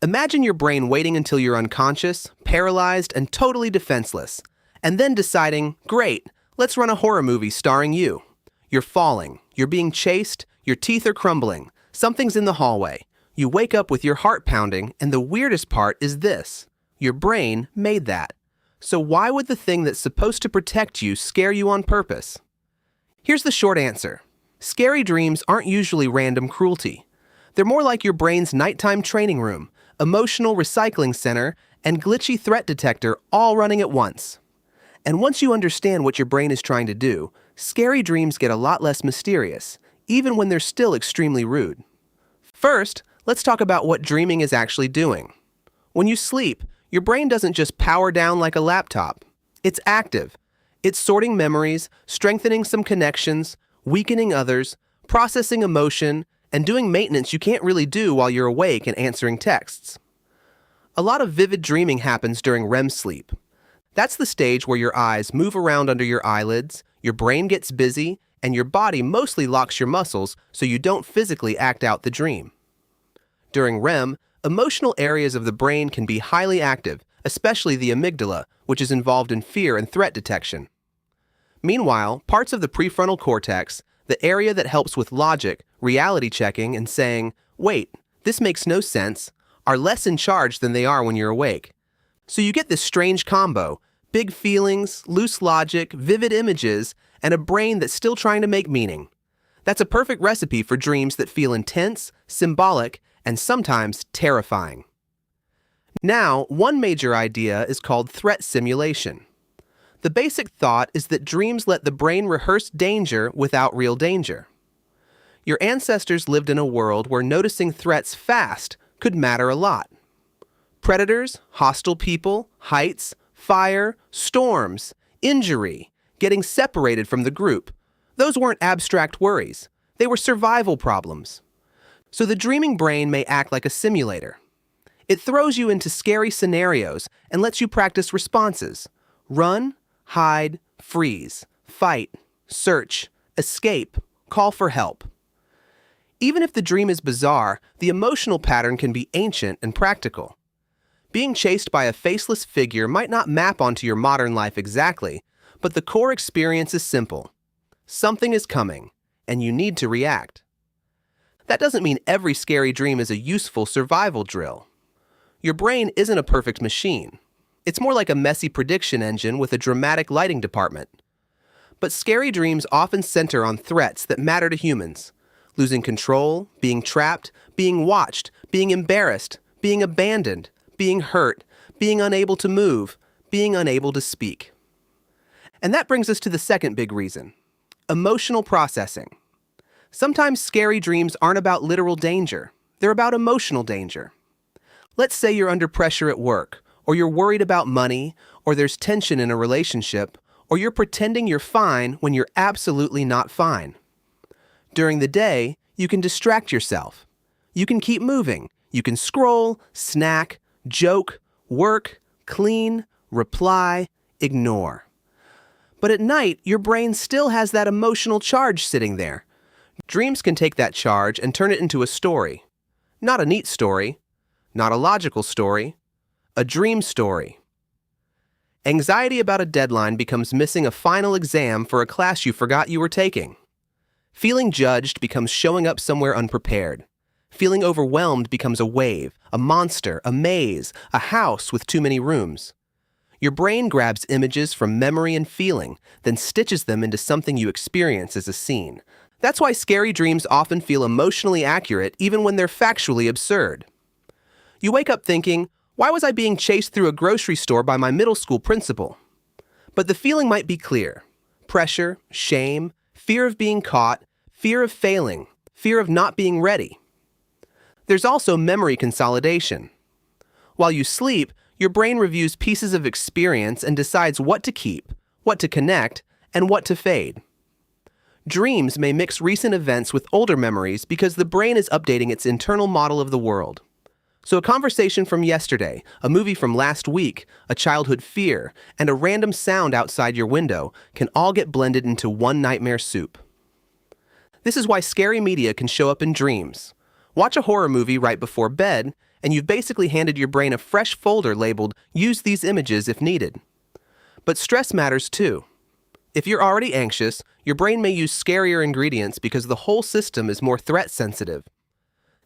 Imagine your brain waiting until you're unconscious, paralyzed, and totally defenseless, and then deciding, great, let's run a horror movie starring you. You're falling, you're being chased, your teeth are crumbling, something's in the hallway. You wake up with your heart pounding, and the weirdest part is this. Your brain made that. So why would the thing that's supposed to protect you scare you on purpose? Here's the short answer. Scary dreams aren't usually random cruelty. They're more like your brain's nighttime training room, emotional recycling center, and glitchy threat detector all running at once. And once you understand what your brain is trying to do, scary dreams get a lot less mysterious, even when they're still extremely rude. First, let's talk about what dreaming is actually doing. When you sleep, your brain doesn't just power down like a laptop. It's active. It's sorting memories, strengthening some connections, weakening others, processing emotion, and doing maintenance you can't really do while you're awake and answering texts. A lot of vivid dreaming happens during REM sleep. That's the stage where your eyes move around under your eyelids, your brain gets busy, and your body mostly locks your muscles so you don't physically act out the dream. During REM, emotional areas of the brain can be highly active, especially the amygdala, which is involved in fear and threat detection. Meanwhile, parts of the prefrontal cortex, the area that helps with logic, reality checking, and saying, wait, this makes no sense, are less in charge than they are when you're awake. So you get this strange combo, big feelings, loose logic, vivid images, and a brain that's still trying to make meaning. That's a perfect recipe for dreams that feel intense, symbolic, and sometimes terrifying. Now, one major idea is called threat simulation. The basic thought is that dreams let the brain rehearse danger without real danger. Your ancestors lived in a world where noticing threats fast could matter a lot. Predators, hostile people, heights, fire, storms, injury, getting separated from the group. Those weren't abstract worries. They were survival problems. So the dreaming brain may act like a simulator. It throws you into scary scenarios and lets you practice responses. Run, hide, freeze, fight, search, escape, call for help. Even if the dream is bizarre, the emotional pattern can be ancient and practical. Being chased by a faceless figure might not map onto your modern life exactly, but the core experience is simple. Something is coming, and you need to react. That doesn't mean every scary dream is a useful survival drill. Your brain isn't a perfect machine. It's more like a messy prediction engine with a dramatic lighting department. But scary dreams often center on threats that matter to humans. Losing control, being trapped, being watched, being embarrassed, being abandoned, being hurt, being unable to move, being unable to speak. And that brings us to the second big reason: emotional processing. Sometimes scary dreams aren't about literal danger. They're about emotional danger. Let's say you're under pressure at work, or you're worried about money, or there's tension in a relationship, or you're pretending you're fine when you're absolutely not fine. During the day, you can distract yourself. You can keep moving. You can scroll, snack, joke, work, clean, reply, ignore. But at night, your brain still has that emotional charge sitting there. Dreams can take that charge and turn it into a story. Not a neat story, not a logical story, a dream story. Anxiety about a deadline becomes missing a final exam for a class you forgot you were taking. Feeling judged becomes showing up somewhere unprepared. Feeling overwhelmed becomes a wave, a monster, a maze, a house with too many rooms. Your brain grabs images from memory and feeling, then stitches them into something you experience as a scene. That's why scary dreams often feel emotionally accurate even when they're factually absurd. You wake up thinking, why was I being chased through a grocery store by my middle school principal? But the feeling might be clear. Pressure, shame, fear of being caught, fear of failing, fear of not being ready. There's also memory consolidation. While you sleep, your brain reviews pieces of experience and decides what to keep, what to connect, and what to fade. Dreams may mix recent events with older memories because the brain is updating its internal model of the world. So a conversation from yesterday, a movie from last week, a childhood fear, and a random sound outside your window can all get blended into one nightmare soup. This is why scary media can show up in dreams. Watch a horror movie right before bed, and you've basically handed your brain a fresh folder labeled "Use these images if needed." But stress matters too. If you're already anxious, your brain may use scarier ingredients because the whole system is more threat sensitive.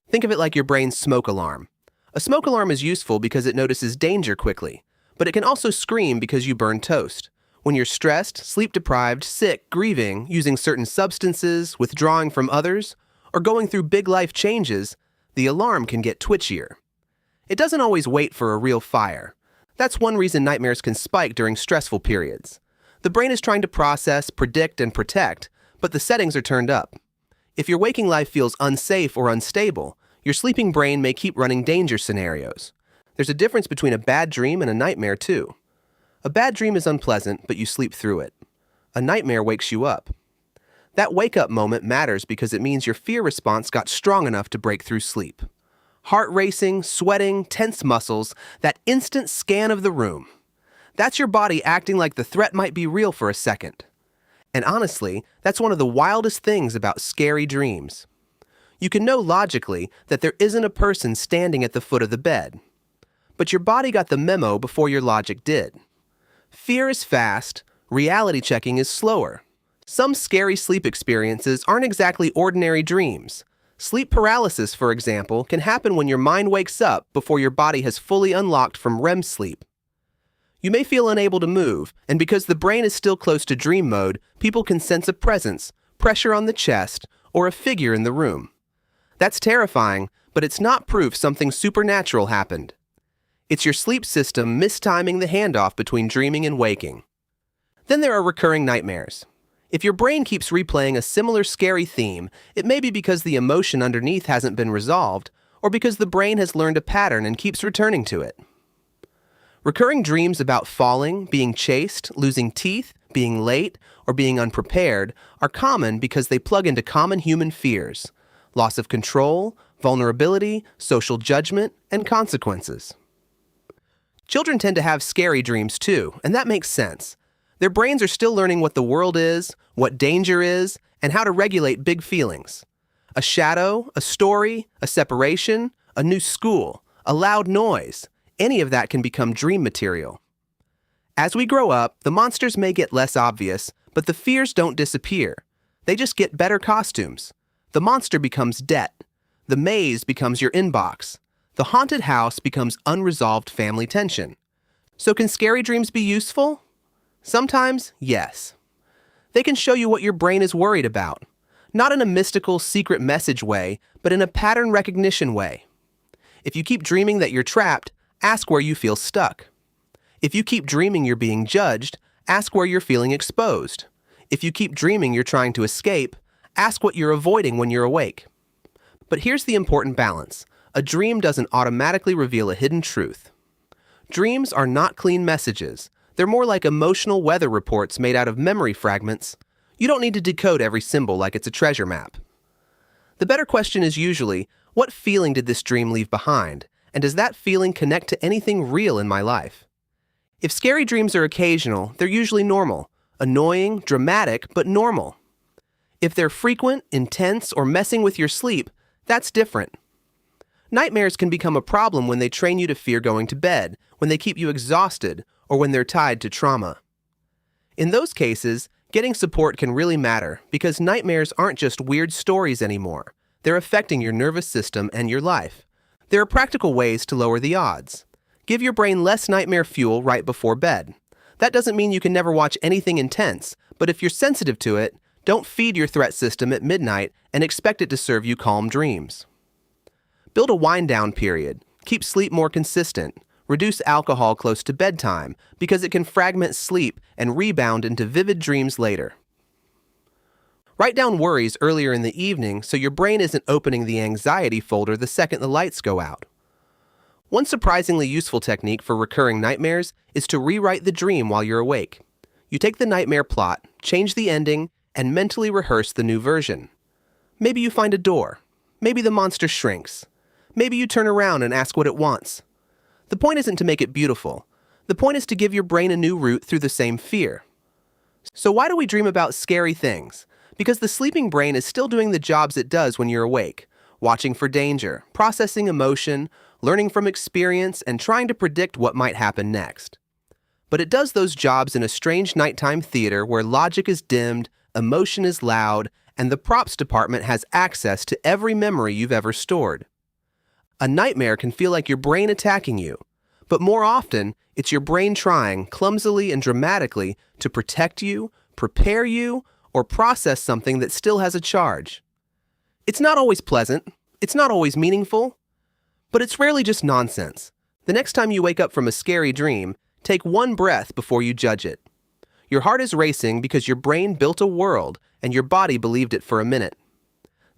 Think of it like your brain's smoke alarm. A smoke alarm is useful because it notices danger quickly, but it can also scream because you burn toast. When you're stressed, sleep-deprived, sick, grieving, using certain substances, withdrawing from others, or going through big life changes, the alarm can get twitchier. It doesn't always wait for a real fire. That's one reason nightmares can spike during stressful periods. The brain is trying to process, predict, and protect, but the settings are turned up. If your waking life feels unsafe or unstable, your sleeping brain may keep running danger scenarios. There's a difference between a bad dream and a nightmare, too. A bad dream is unpleasant, but you sleep through it. A nightmare wakes you up. That wake-up moment matters because it means your fear response got strong enough to break through sleep. Heart racing, sweating, tense muscles, that instant scan of the room. That's your body acting like the threat might be real for a second. And honestly, that's one of the wildest things about scary dreams. You can know logically that there isn't a person standing at the foot of the bed. But your body got the memo before your logic did. Fear is fast, reality checking is slower. Some scary sleep experiences aren't exactly ordinary dreams. Sleep paralysis, for example, can happen when your mind wakes up before your body has fully unlocked from REM sleep. You may feel unable to move, and because the brain is still close to dream mode, people can sense a presence, pressure on the chest, or a figure in the room. That's terrifying, but it's not proof something supernatural happened. It's your sleep system mistiming the handoff between dreaming and waking. Then there are recurring nightmares. If your brain keeps replaying a similar scary theme, it may be because the emotion underneath hasn't been resolved, or because the brain has learned a pattern and keeps returning to it. Recurring dreams about falling, being chased, losing teeth, being late, or being unprepared are common because they plug into common human fears: loss of control, vulnerability, social judgment, and consequences. Children tend to have scary dreams too, and that makes sense. Their brains are still learning what the world is, what danger is, and how to regulate big feelings. A shadow, a story, a separation, a new school, a loud noise, any of that can become dream material. As we grow up, the monsters may get less obvious, but the fears don't disappear. They just get better costumes. The monster becomes debt. The maze becomes your inbox. The haunted house becomes unresolved family tension. So can scary dreams be useful? Sometimes, yes. They can show you what your brain is worried about. Not in a mystical, secret message way, but in a pattern recognition way. If you keep dreaming that you're trapped, ask where you feel stuck. If you keep dreaming you're being judged, ask where you're feeling exposed. If you keep dreaming you're trying to escape, ask what you're avoiding when you're awake. But here's the important balance. A dream doesn't automatically reveal a hidden truth. Dreams are not clean messages. They're more like emotional weather reports made out of memory fragments. You don't need to decode every symbol like it's a treasure map. The better question is usually, what feeling did this dream leave behind? And does that feeling connect to anything real in my life? If scary dreams are occasional, they're usually normal. Annoying, dramatic, but normal. If they're frequent, intense, or messing with your sleep, that's different. Nightmares can become a problem when they train you to fear going to bed, when they keep you exhausted, or when they're tied to trauma. In those cases, getting support can really matter because nightmares aren't just weird stories anymore. They're affecting your nervous system and your life. There are practical ways to lower the odds. Give your brain less nightmare fuel right before bed. That doesn't mean you can never watch anything intense, but if you're sensitive to it, don't feed your threat system at midnight and expect it to serve you calm dreams. Build a wind-down period. Keep sleep more consistent. Reduce alcohol close to bedtime because it can fragment sleep and rebound into vivid dreams later. Write down worries earlier in the evening so your brain isn't opening the anxiety folder the second the lights go out. One surprisingly useful technique for recurring nightmares is to rewrite the dream while you're awake. You take the nightmare plot, change the ending, and mentally rehearse the new version. Maybe you find a door. Maybe the monster shrinks. Maybe you turn around and ask what it wants. The point isn't to make it beautiful. The point is to give your brain a new route through the same fear. So why do we dream about scary things? Because the sleeping brain is still doing the jobs it does when you're awake, watching for danger, processing emotion, learning from experience and trying to predict what might happen next. But it does those jobs in a strange nighttime theater where logic is dimmed, emotion is loud, and the props department has access to every memory you've ever stored. A nightmare can feel like your brain attacking you, but more often, it's your brain trying, clumsily and dramatically, to protect you, prepare you, or process something that still has a charge. It's not always pleasant, it's not always meaningful, but it's rarely just nonsense. The next time you wake up from a scary dream, take one breath before you judge it. Your heart is racing because your brain built a world and your body believed it for a minute.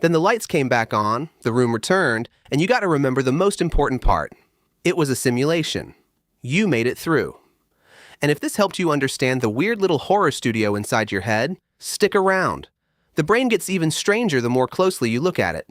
Then the lights came back on, the room returned, and you got to remember the most important part. It was a simulation. You made it through. And if this helped you understand the weird little horror studio inside your head, stick around. The brain gets even stranger the more closely you look at it.